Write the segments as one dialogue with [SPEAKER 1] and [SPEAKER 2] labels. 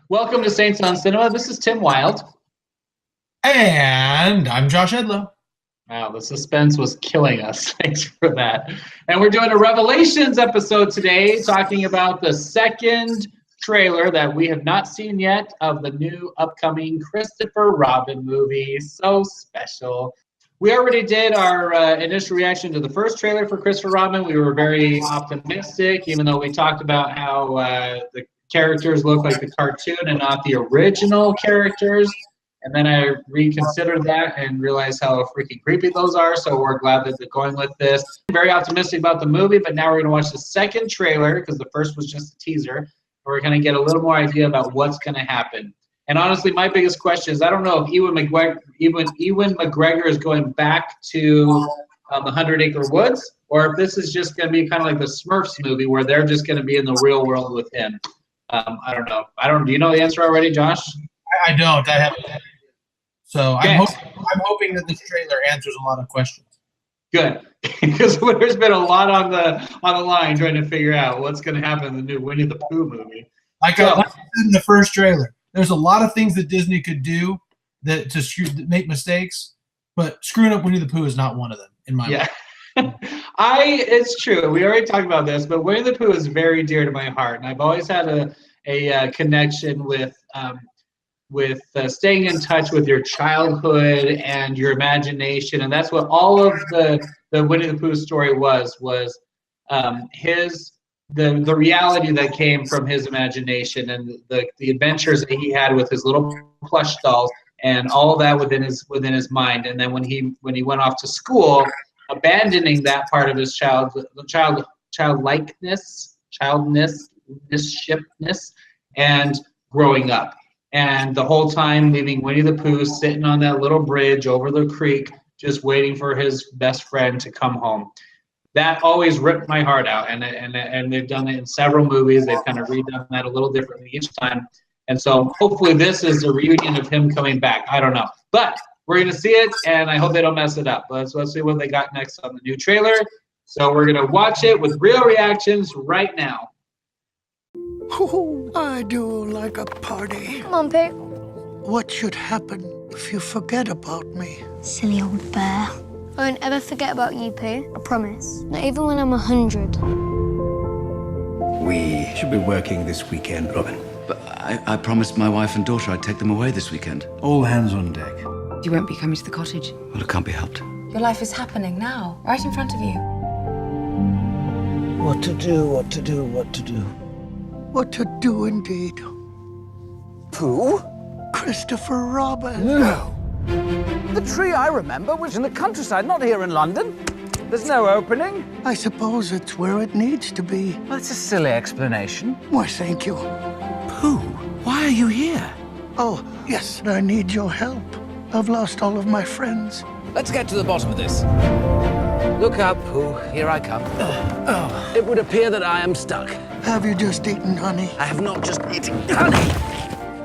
[SPEAKER 1] Welcome to Saints on Cinema. This is Tim Wilde.
[SPEAKER 2] And I'm Josh Edlow.
[SPEAKER 1] Wow, the suspense was killing us. Thanks for that. And we're doing a Revelations episode today, talking about the second trailer that we have not seen yet of the new upcoming Christopher Robin movie. So special. We already did our initial reaction to the first trailer for Christopher Robin. We were very optimistic, even though we talked about how the characters look like the cartoon and not the original characters. And then I reconsidered that and realized how freaking creepy those are. So we're glad that they're going with this. Very optimistic about the movie, but now we're going to watch the second trailer because the first was just a teaser. We're going to get a little more idea about what's going to happen. And honestly, my biggest question is I don't know if Ewan McGregor is going back to the 100 Acre Woods, or if this is just going to be kind of like the Smurfs movie where they're just going to be in the real world with him. I don't know. Do you know the answer already, Josh?
[SPEAKER 2] I don't. I haven't. So I'm hoping that this trailer answers a lot of questions.
[SPEAKER 1] Good, because there's been a lot on the line trying to figure out what's going to happen in the new Winnie the Pooh movie.
[SPEAKER 2] Like I said in the first trailer, there's a lot of things that Disney could do to make mistakes, but screwing up Winnie the Pooh is not one of them in my mind.
[SPEAKER 1] It's true. We already talked about this, but Winnie the Pooh is very dear to my heart, and I've always had a connection with staying in touch with your childhood and your imagination, and that's what all of the Winnie the Pooh story was the reality that came from his imagination and the adventures that he had with his little plush dolls and all of that within his mind. And then when he went off to school, abandoning that part of his childlikeness, and growing up. And the whole time leaving Winnie the Pooh sitting on that little bridge over the creek, just waiting for his best friend to come home. That always ripped my heart out. And they've done it in several movies. They've kind of redone that a little differently each time. And so hopefully this is a reunion of him coming back. I don't know. But we're going to see it, and I hope they don't mess it up. Let's see what they got next on the new trailer. So we're going to watch it with real reactions right now.
[SPEAKER 3] Oh, I do like a party.
[SPEAKER 4] Come on, Pooh.
[SPEAKER 3] What should happen if you forget about me?
[SPEAKER 4] Silly old bear. I won't ever forget about you, Pooh. I promise. Not even when I'm 100.
[SPEAKER 5] We should be working this weekend, Robin.
[SPEAKER 6] But I promised my wife and daughter I'd take them away this weekend.
[SPEAKER 5] All hands on deck.
[SPEAKER 7] You won't be coming to the cottage.
[SPEAKER 6] Well, it can't be helped.
[SPEAKER 7] Your life is happening now, right in front of you.
[SPEAKER 3] What to do, what to do, what to do. What to do indeed.
[SPEAKER 8] Pooh?
[SPEAKER 3] Christopher Robin.
[SPEAKER 8] No. The tree I remember was in the countryside, not here in London. There's no opening.
[SPEAKER 3] I suppose it's where it needs to be.
[SPEAKER 8] Well, it's a silly explanation.
[SPEAKER 3] Why, thank you.
[SPEAKER 6] Pooh, why are you here?
[SPEAKER 3] Oh, yes, I need your help. I've lost all of my friends.
[SPEAKER 8] Let's get to the bottom of this. Look up, Pooh. Here I come. It would appear that I am stuck.
[SPEAKER 3] Have you just eaten honey?
[SPEAKER 8] I have not just eaten honey.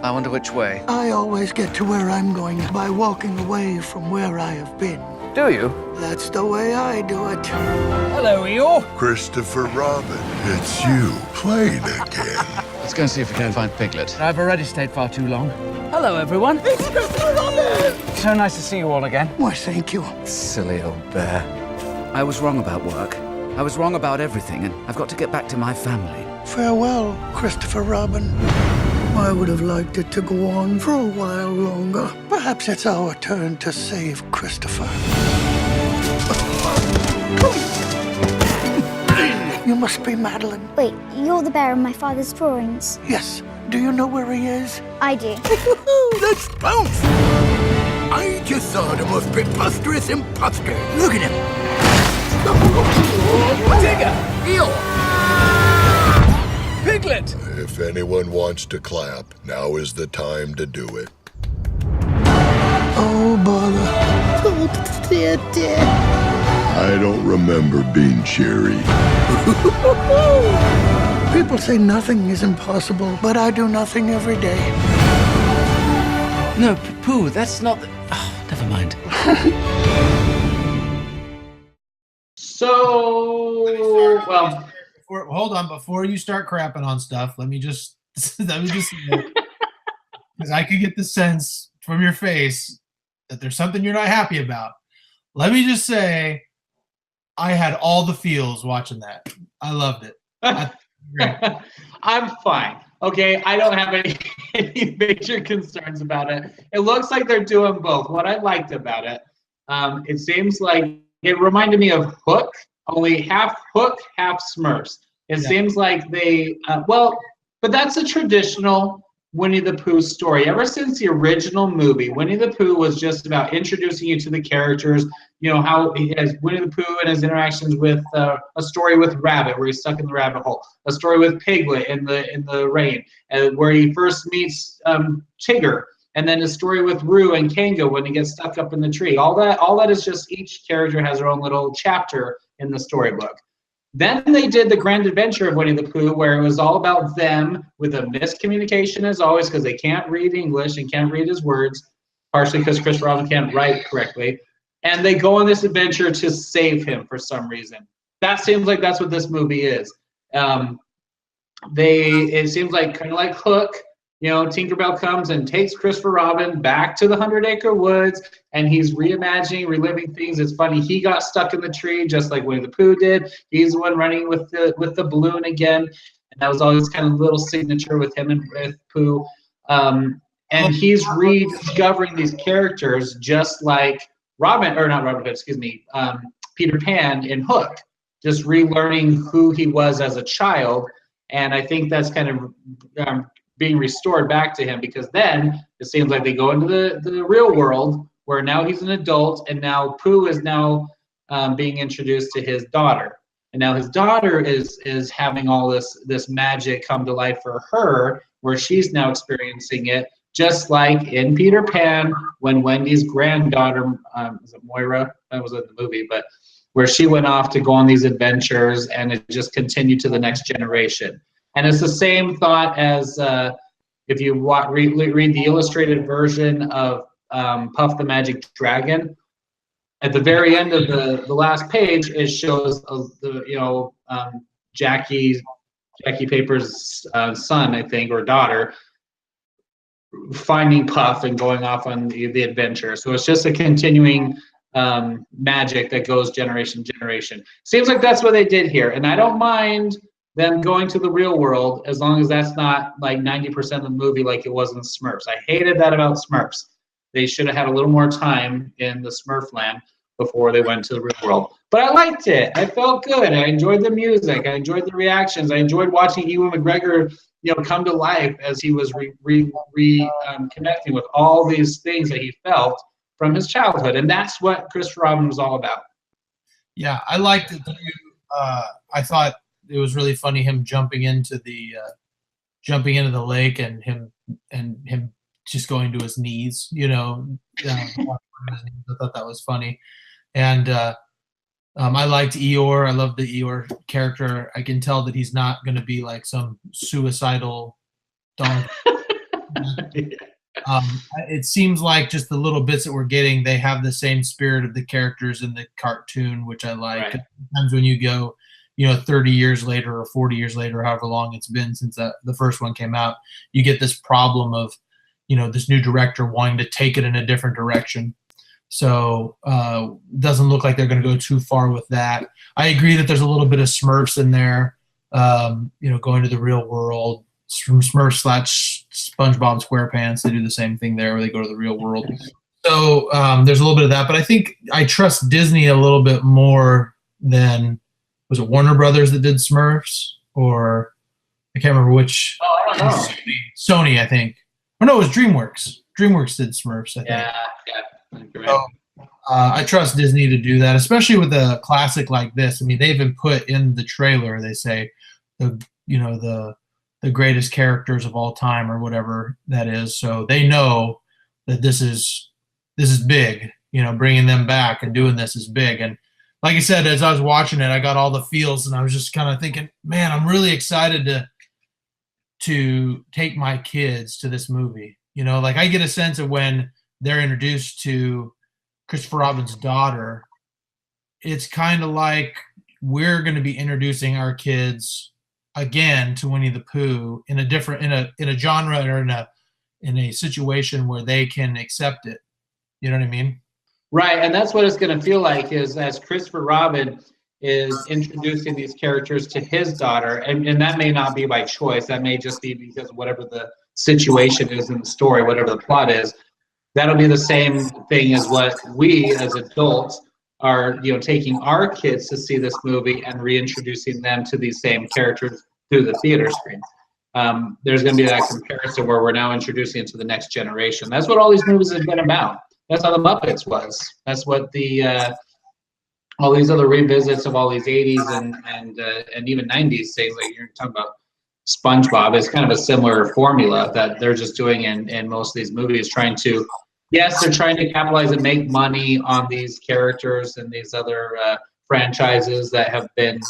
[SPEAKER 8] I wonder which way.
[SPEAKER 3] I always get to where I'm going by walking away from where I have been.
[SPEAKER 8] Do you?
[SPEAKER 3] That's the way I do it.
[SPEAKER 8] Hello, Eeyore.
[SPEAKER 9] Christopher Robin, it's you playing again.
[SPEAKER 6] Let's go and see if we can find Piglet.
[SPEAKER 8] I've already stayed far too long. Hello, everyone. It's Christopher Robin! So nice to see you all again.
[SPEAKER 3] Why, thank you.
[SPEAKER 8] Silly old bear.
[SPEAKER 6] I was wrong about work. I was wrong about everything, and I've got to get back to my family.
[SPEAKER 3] Farewell, Christopher Robin. I would have liked it to go on for a while longer. Perhaps it's our turn to save Christopher. You must be Madeline.
[SPEAKER 4] Wait, you're the bear in my father's drawings.
[SPEAKER 3] Yes. Do you know where he is?
[SPEAKER 4] I do.
[SPEAKER 9] Let's bounce! I just saw the most preposterous imposter. Look at him.
[SPEAKER 8] Digger! Eel! Piglet!
[SPEAKER 9] If anyone wants to clap, now is the time to do it.
[SPEAKER 3] Oh, bother. Oh, dear, dear.
[SPEAKER 9] I don't remember being cheery.
[SPEAKER 3] People say nothing is impossible, but I do nothing every day.
[SPEAKER 6] No, Pooh, that's not the... Oh, never mind.
[SPEAKER 2] Hold on, before you start crapping on stuff, let me just say because I could get the sense from your face that there's something you're not happy about. Let me just say, I had all the feels watching that. I loved it.
[SPEAKER 1] I'm fine. Okay, I don't have any major concerns about it. It looks like they're doing both. What I liked about it, it seems like it reminded me of Hook, only half Hook, half Smurfs. It seems like they, but that's a traditional Winnie the Pooh story. Ever since the original movie, Winnie the Pooh was just about introducing you to the characters, you know, how he has Winnie the Pooh and his interactions with a story with Rabbit, where he's stuck in the rabbit hole, a story with Piglet in the rain, where he first meets Tigger, and then a story with Roo and Kanga when he gets stuck up in the tree. All that is just each character has their own little chapter in the storybook. Then they did the Grand Adventure of Winnie the Pooh, where it was all about them with a miscommunication as always, because they can't read English and can't read his words, partially because Christopher Robin can't write correctly. And they go on this adventure to save him for some reason. That seems like that's what this movie is. It seems like kind of like Hook. You know, Tinkerbell comes and takes Christopher Robin back to the 100-acre woods, and he's reimagining, reliving things. It's funny, he got stuck in the tree just like Winnie the Pooh did. He's the one running with the balloon again, and that was always kind of a little signature with him and with Pooh. And he's rediscovering these characters just like Peter Pan in Hook, just relearning who he was as a child. And I think that's kind of being restored back to him, because then it seems like they go into the real world where now he's an adult, and now Pooh is now being introduced to his daughter, and now his daughter is having all this magic come to life for her, where she's now experiencing it, just like in Peter Pan when Wendy's granddaughter, was it Moira? That was in the movie, but where she went off to go on these adventures, and it just continued to the next generation. And it's the same thought as if you read the illustrated version of Puff the Magic Dragon. At the very end of the last page, it shows Jackie Paper's son, I think, or daughter, finding Puff and going off on the adventure. So it's just a continuing magic that goes generation to generation. Seems like that's what they did here, and I don't mind them going to the real world, as long as that's not like 90% of the movie like it was in Smurfs. I hated that about Smurfs. They should have had a little more time in the Smurf land before they went to the real world. But I liked it. I felt good. I enjoyed the music. I enjoyed the reactions. I enjoyed watching Ewan McGregor, come to life as he was connecting with all these things that he felt from his childhood. And that's what Christopher Robin was all about.
[SPEAKER 2] Yeah, I liked it too. I thought it was really funny him jumping into the lake, and him just going to his knees. I thought that was funny, and I liked Eeyore. I love the Eeyore character. I can tell that he's not going to be like some suicidal donkey. It seems like just the little bits that we're getting, they have the same spirit of the characters in the cartoon, which I like. Right. Sometimes when you go 30 years later or 40 years later, however long it's been since the first one came out, you get this problem of, this new director wanting to take it in a different direction. So doesn't look like they're going to go too far with that. I agree that there's a little bit of Smurfs in there, going to the real world. From Smurfs / SpongeBob SquarePants, they do the same thing there, where they go to the real world. So there's a little bit of that, but I think I trust Disney a little bit more than, was it Warner Brothers that did Smurfs, or I can't remember which.
[SPEAKER 1] Oh, I don't know.
[SPEAKER 2] Sony, I think. Oh no, it was DreamWorks. DreamWorks did Smurfs, I think.
[SPEAKER 1] Yeah.
[SPEAKER 2] So, I trust Disney to do that, especially with a classic like this. I mean, they even put in the trailer, they say the greatest characters of all time, or whatever that is. So they know that this is big. Bringing them back and doing this is big. And like I said, as I was watching it, I got all the feels, and I was just kind of thinking, man, I'm really excited to take my kids to this movie. Like I get a sense of when they're introduced to Christopher Robin's daughter, it's kind of like we're going to be introducing our kids again to Winnie the Pooh in a different, in a genre, or in a situation where they can accept it. You know what I mean?
[SPEAKER 1] Right, and that's what it's going to feel like is as Christopher Robin is introducing these characters to his daughter, and that may not be by choice. That may just be because whatever the situation is in the story, whatever the plot is, that'll be the same thing as what we as adults are, taking our kids to see this movie and reintroducing them to these same characters through the theater screen. There's going to be that comparison where we're now introducing it to the next generation. That's what all these movies have been about. That's how the Muppets was. That's what the all these other revisits of all these 80s and even 90s things, like you're talking about SpongeBob, is kind of a similar formula that they're just doing in most of these movies, trying to, yes, they're trying to capitalize and make money on these characters and these other franchises that have been,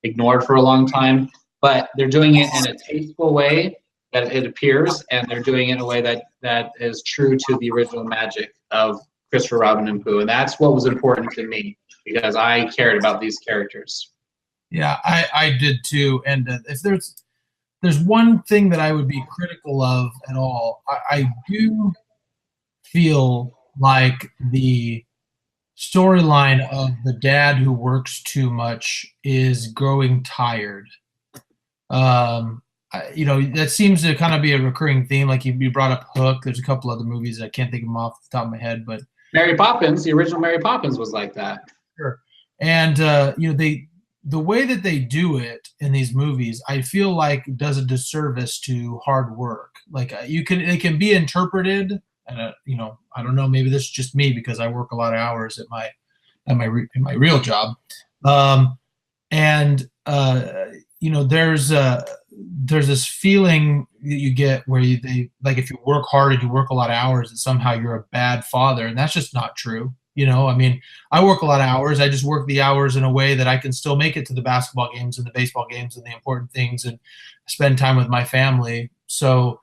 [SPEAKER 1] ignored for a long time, but they're doing it in a tasteful way that it appears, and they're doing it in a way that is true to the original magic of Christopher Robin and Pooh, and that's what was important to me because I cared about these characters.
[SPEAKER 2] Yeah, I did too. And if there's one thing that I would be critical of at all, I do feel like the storyline of the dad who works too much is growing tired. That seems to kind of be a recurring theme. Like you brought up Hook. There's a couple other movies I can't think of them off the top of my head, but
[SPEAKER 1] Mary Poppins, the original Mary Poppins was like that.
[SPEAKER 2] Sure. And the way that they do it in these movies, I feel like does a disservice to hard work. Like it can be interpreted, and I don't know, maybe this is just me because I work a lot of hours at my real job, there's this feeling that you get where if you work hard and you work a lot of hours, that somehow you're a bad father, and that's just not true. I work a lot of hours. I just work the hours in a way that I can still make it to the basketball games and the baseball games and the important things and spend time with my family. So,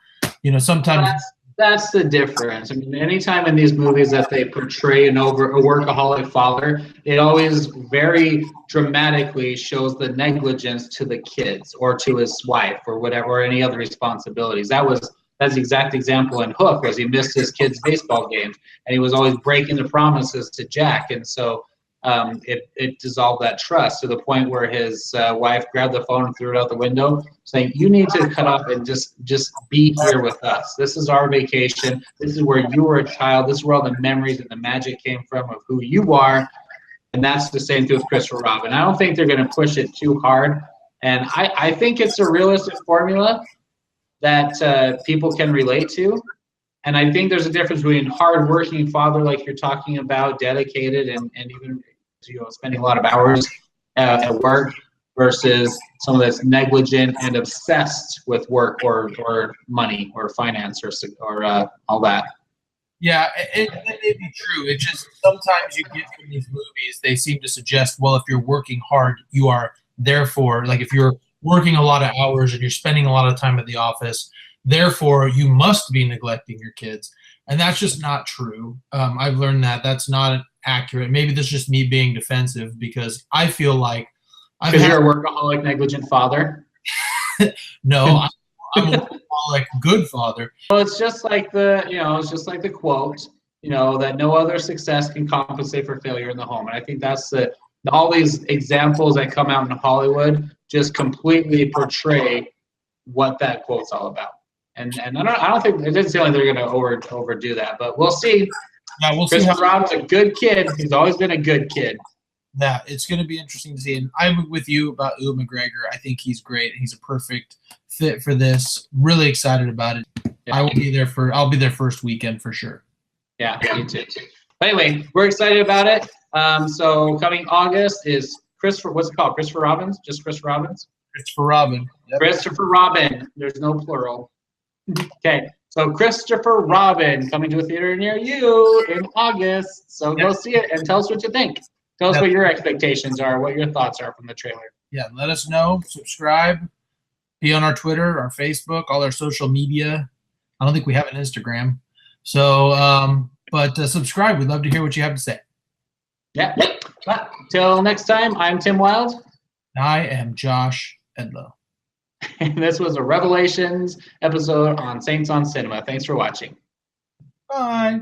[SPEAKER 2] sometimes
[SPEAKER 1] that's the difference. I mean, anytime in these movies that they portray a workaholic father, it always very dramatically shows the negligence to the kids or to his wife or whatever, or any other responsibilities. That's the exact example in Hook, was he missed his kid's baseball games, and he was always breaking the promises to Jack, and so it dissolved that trust to the point where his wife grabbed the phone and threw it out the window, saying, "You need to cut off and just be here with us. This is our vacation. This is where you were a child. This is where all the memories and the magic came from of who you are." And that's the same thing with Christopher Robin. I don't think they're going to push it too hard, and I think it's a realistic formula that people can relate to. And I think there's a difference between hard-working father, like you're talking about, dedicated and even spending a lot of hours at work, versus someone that's negligent and obsessed with work or money or finance or all that.
[SPEAKER 2] Yeah, it may be true. It just sometimes you get from these movies, they seem to suggest, well, if you're working hard, you are therefore, like if you're working a lot of hours and you're spending a lot of time at the office, therefore you must be neglecting your kids. And that's just not true. I've learned that that's not accurate. Maybe this is just me being defensive, because I feel like
[SPEAKER 1] because you're a workaholic, negligent father.
[SPEAKER 2] No, I'm a workaholic, good father.
[SPEAKER 1] Well, it's just like the quote, that no other success can compensate for failure in the home. And I think that's all these examples that come out in Hollywood just completely portray what that quote's all about. And I don't think, it doesn't seem like they're going to overdo that, but we'll see.
[SPEAKER 2] Yeah, we'll see.
[SPEAKER 1] Christopher Robin's a good kid. He's always been a good kid.
[SPEAKER 2] Yeah, it's going to be interesting to see. And I'm with you about Ewan McGregor. I think he's great. He's a perfect fit for this. Really excited about it. Yeah. I'll be there first weekend for sure.
[SPEAKER 1] Yeah, me too. But anyway, we're excited about it. So coming August is what's it called? Christopher Robin? Just Christopher Robin?
[SPEAKER 2] Christopher Robin. Yep.
[SPEAKER 1] Christopher Robin. There's no plural. Okay, so Christopher Robin coming to a theater near you in August. So go see it and tell us what you think. Tell us what your expectations are, what your thoughts are from the trailer.
[SPEAKER 2] Yeah, let us know. Subscribe. Be on our Twitter, our Facebook, all our social media. I don't think we have an Instagram. So, but subscribe. We'd love to hear what you have to say.
[SPEAKER 1] Yeah. Till next time, I'm Tim Wild.
[SPEAKER 2] I am Josh Edlow.
[SPEAKER 1] And this was a Revelations episode on Saints on Cinema. Thanks for watching.
[SPEAKER 2] Bye.